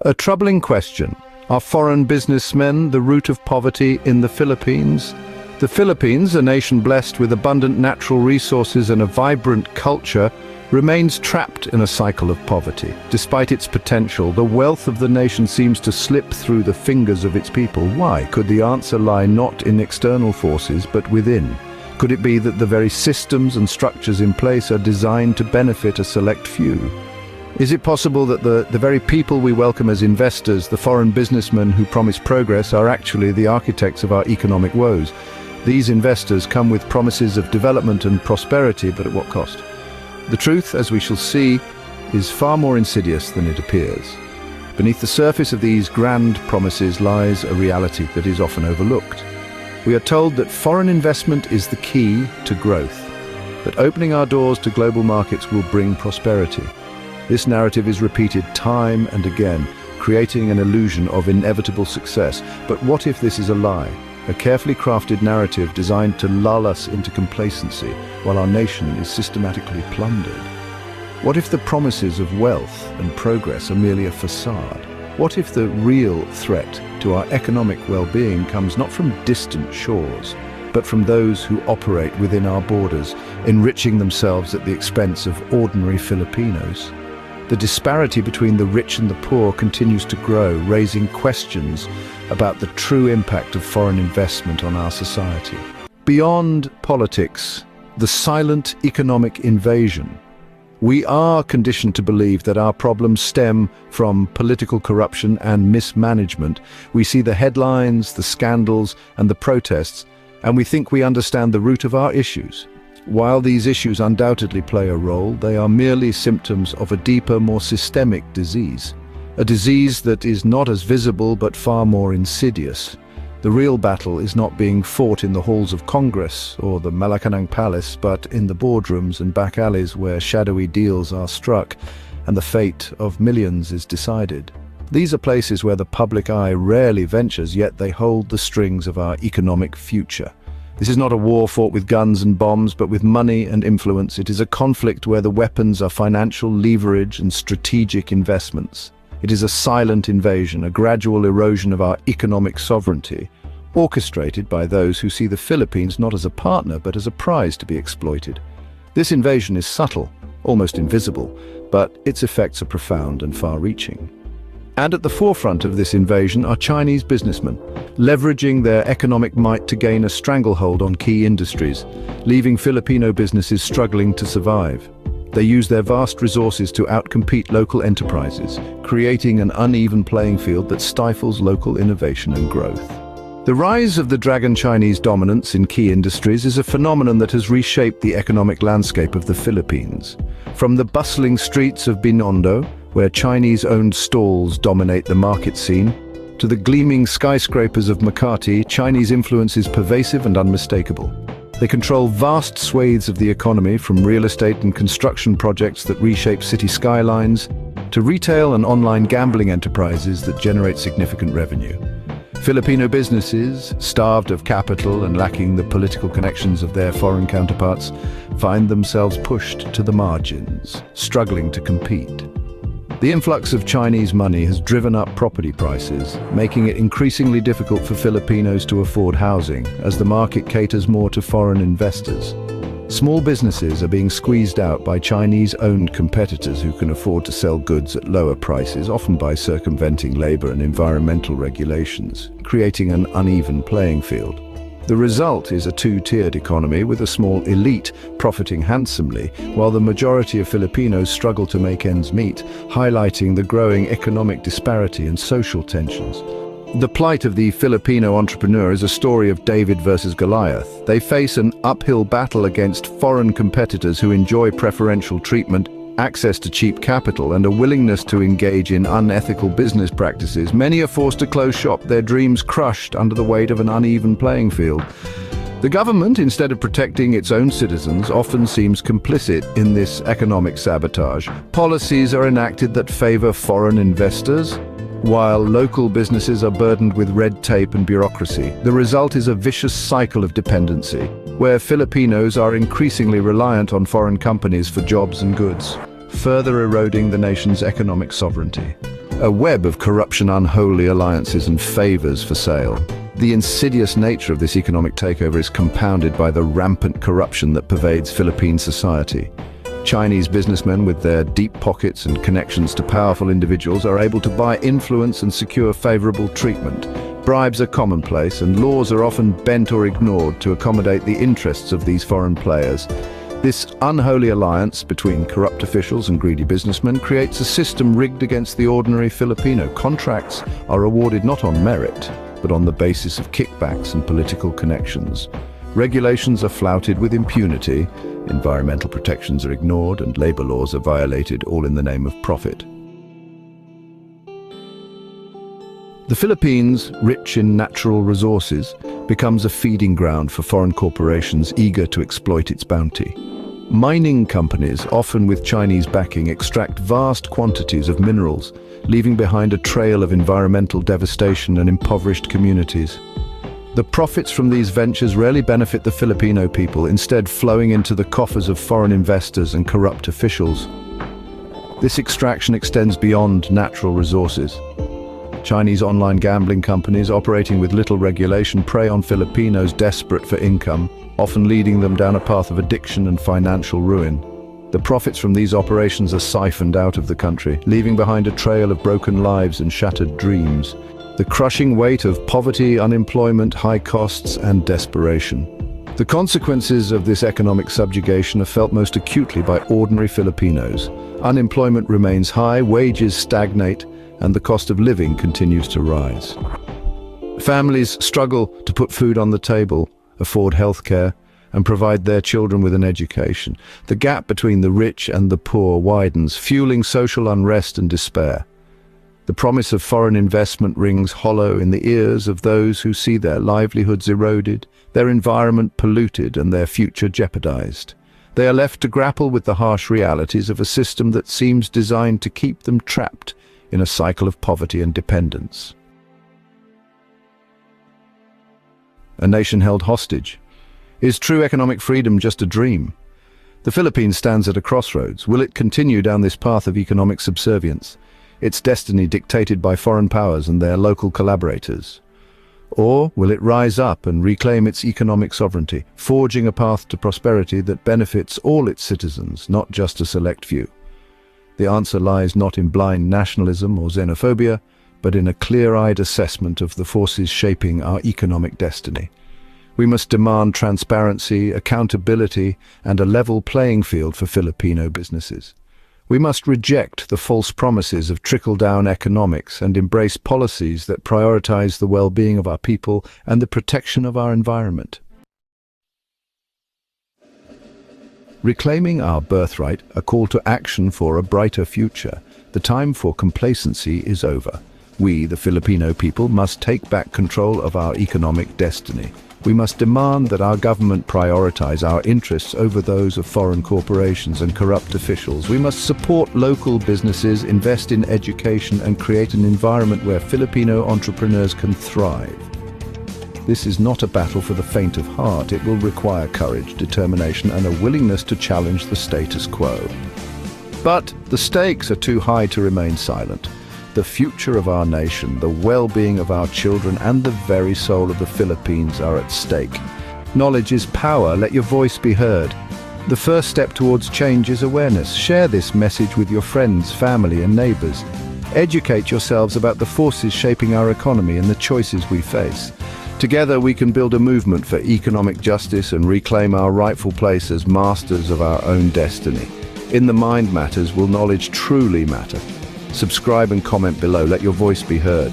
A troubling question. Are foreign businessmen the root of poverty in the Philippines? The Philippines, a nation blessed with abundant natural resources and a vibrant culture, remains trapped in a cycle of poverty. Despite its potential, the wealth of the nation seems to slip through the fingers of its people. Why? Could the answer lie not in external forces, but within? Could it be that the very systems and structures in place are designed to benefit a select few? Is it possible that the very people we welcome as investors, the foreign businessmen who promise progress, are actually the architects of our economic woes? These investors come with promises of development and prosperity, but at what cost? The truth, as we shall see, is far more insidious than it appears. Beneath the surface of these grand promises lies a reality that is often overlooked. We are told that foreign investment is the key to growth, that opening our doors to global markets will bring prosperity. This narrative is repeated time and again, creating an illusion of inevitable success. But what if this is a lie? A carefully crafted narrative designed to lull us into complacency while our nation is systematically plundered? What if the promises of wealth and progress are merely a facade? What if the real threat to our economic well-being comes not from distant shores, but from those who operate within our borders, enriching themselves at the expense of ordinary Filipinos? The disparity between the rich and the poor continues to grow, raising questions about the true impact of foreign investment on our society. Beyond politics, the silent economic invasion. We are conditioned to believe that our problems stem from political corruption and mismanagement. We see the headlines, the scandals, and the protests, and we think we understand the root of our issues. While these issues undoubtedly play a role, they are merely symptoms of a deeper, more systemic disease. A disease that is not as visible but far more insidious. The real battle is not being fought in the halls of Congress or the Malacanang Palace, but in the boardrooms and back alleys where shadowy deals are struck and the fate of millions is decided. These are places where the public eye rarely ventures, yet they hold the strings of our economic future. This is not a war fought with guns and bombs, but with money and influence. It is a conflict where the weapons are financial leverage and strategic investments. It is a silent invasion, a gradual erosion of our economic sovereignty, orchestrated by those who see the Philippines not as a partner, but as a prize to be exploited. This invasion is subtle, almost invisible, but its effects are profound and far-reaching. And at the forefront of this invasion are Chinese businessmen, leveraging their economic might to gain a stranglehold on key industries, leaving Filipino businesses struggling to survive. They use their vast resources to outcompete local enterprises, creating an uneven playing field that stifles local innovation and growth. The rise of the dragon Chinese dominance in key industries is a phenomenon that has reshaped the economic landscape of the Philippines. From the bustling streets of Binondo, where Chinese-owned stalls dominate the market scene, to the gleaming skyscrapers of Makati, Chinese influence is pervasive and unmistakable. They control vast swathes of the economy, from real estate and construction projects that reshape city skylines, to retail and online gambling enterprises that generate significant revenue. Filipino businesses, starved of capital and lacking the political connections of their foreign counterparts, find themselves pushed to the margins, struggling to compete. The influx of Chinese money has driven up property prices, making it increasingly difficult for Filipinos to afford housing, as the market caters more to foreign investors. Small businesses are being squeezed out by Chinese-owned competitors who can afford to sell goods at lower prices, often by circumventing labor and environmental regulations, creating an uneven playing field. The result is a two-tiered economy with a small elite profiting handsomely, while the majority of Filipinos struggle to make ends meet, highlighting the growing economic disparity and social tensions. The plight of the Filipino entrepreneur is a story of David versus Goliath. They face an uphill battle against foreign competitors who enjoy preferential treatment, access to cheap capital, and a willingness to engage in unethical business practices. Many are forced to close shop, their dreams crushed under the weight of an uneven playing field. The government, instead of protecting its own citizens, often seems complicit in this economic sabotage. Policies are enacted that favor foreign investors, while local businesses are burdened with red tape and bureaucracy. The result is a vicious cycle of dependency, where Filipinos are increasingly reliant on foreign companies for jobs and goods, further eroding the nation's economic sovereignty. a web of corruption, unholy alliances and favors for sale. The insidious nature of this economic takeover is compounded by the rampant corruption that pervades Philippine society. Chinese businessmen, with their deep pockets and connections to powerful individuals, are able to buy influence and secure favorable treatment. Bribes are commonplace, and laws are often bent or ignored to accommodate the interests of these foreign players. This unholy alliance between corrupt officials and greedy businessmen creates a system rigged against the ordinary Filipino. Contracts are awarded not on merit, but on the basis of kickbacks and political connections. Regulations are flouted with impunity, environmental protections are ignored, and labor laws are violated, all in the name of profit. The Philippines, rich in natural resources, becomes a feeding ground for foreign corporations eager to exploit its bounty. Mining companies, often with Chinese backing, extract vast quantities of minerals, leaving behind a trail of environmental devastation and impoverished communities. The profits from these ventures rarely benefit the Filipino people, instead flowing into the coffers of foreign investors and corrupt officials. This extraction extends beyond natural resources. Chinese online gambling companies, operating with little regulation, prey on Filipinos desperate for income, often leading them down a path of addiction and financial ruin. The profits from these operations are siphoned out of the country, leaving behind a trail of broken lives and shattered dreams. The crushing weight of poverty, unemployment, high costs, and desperation. The consequences of this economic subjugation are felt most acutely by ordinary Filipinos. Unemployment remains high, wages stagnate, and the cost of living continues to rise. Families struggle to put food on the table, afford healthcare, and provide their children with an education. The gap between the rich and the poor widens, fueling social unrest and despair. The promise of foreign investment rings hollow in the ears of those who see their livelihoods eroded, their environment polluted, and their future jeopardized. They are left to grapple with the harsh realities of a system that seems designed to keep them trapped in a cycle of poverty and dependence. A nation held hostage. Is true economic freedom just a dream? The Philippines stands at a crossroads. Will it continue down this path of economic subservience, its destiny dictated by foreign powers and their local collaborators? Or will it rise up and reclaim its economic sovereignty, forging a path to prosperity that benefits all its citizens, not just a select few? The answer lies not in blind nationalism or xenophobia, but in a clear-eyed assessment of the forces shaping our economic destiny. We must demand transparency, accountability, and a level playing field for Filipino businesses. We must reject the false promises of trickle-down economics and embrace policies that prioritize the well-being of our people and the protection of our environment. Reclaiming our birthright, a call to action for a brighter future. The time for complacency is over. We, the Filipino people, must take back control of our economic destiny. We must demand that our government prioritize our interests over those of foreign corporations and corrupt officials. We must support local businesses, invest in education, and create an environment where Filipino entrepreneurs can thrive. This is not a battle for the faint of heart. It will require courage, determination, and a willingness to challenge the status quo. But the stakes are too high to remain silent. The future of our nation, the well-being of our children, and the very soul of the Philippines are at stake. Knowledge is power. Let your voice be heard. The first step towards change is awareness. Share this message with your friends, family, and neighbors. Educate yourselves about the forces shaping our economy and the choices we face. Together we can build a movement for economic justice and reclaim our rightful place as masters of our own destiny. In the Mind Matters, will knowledge truly matter? Subscribe and comment below. Let your voice be heard.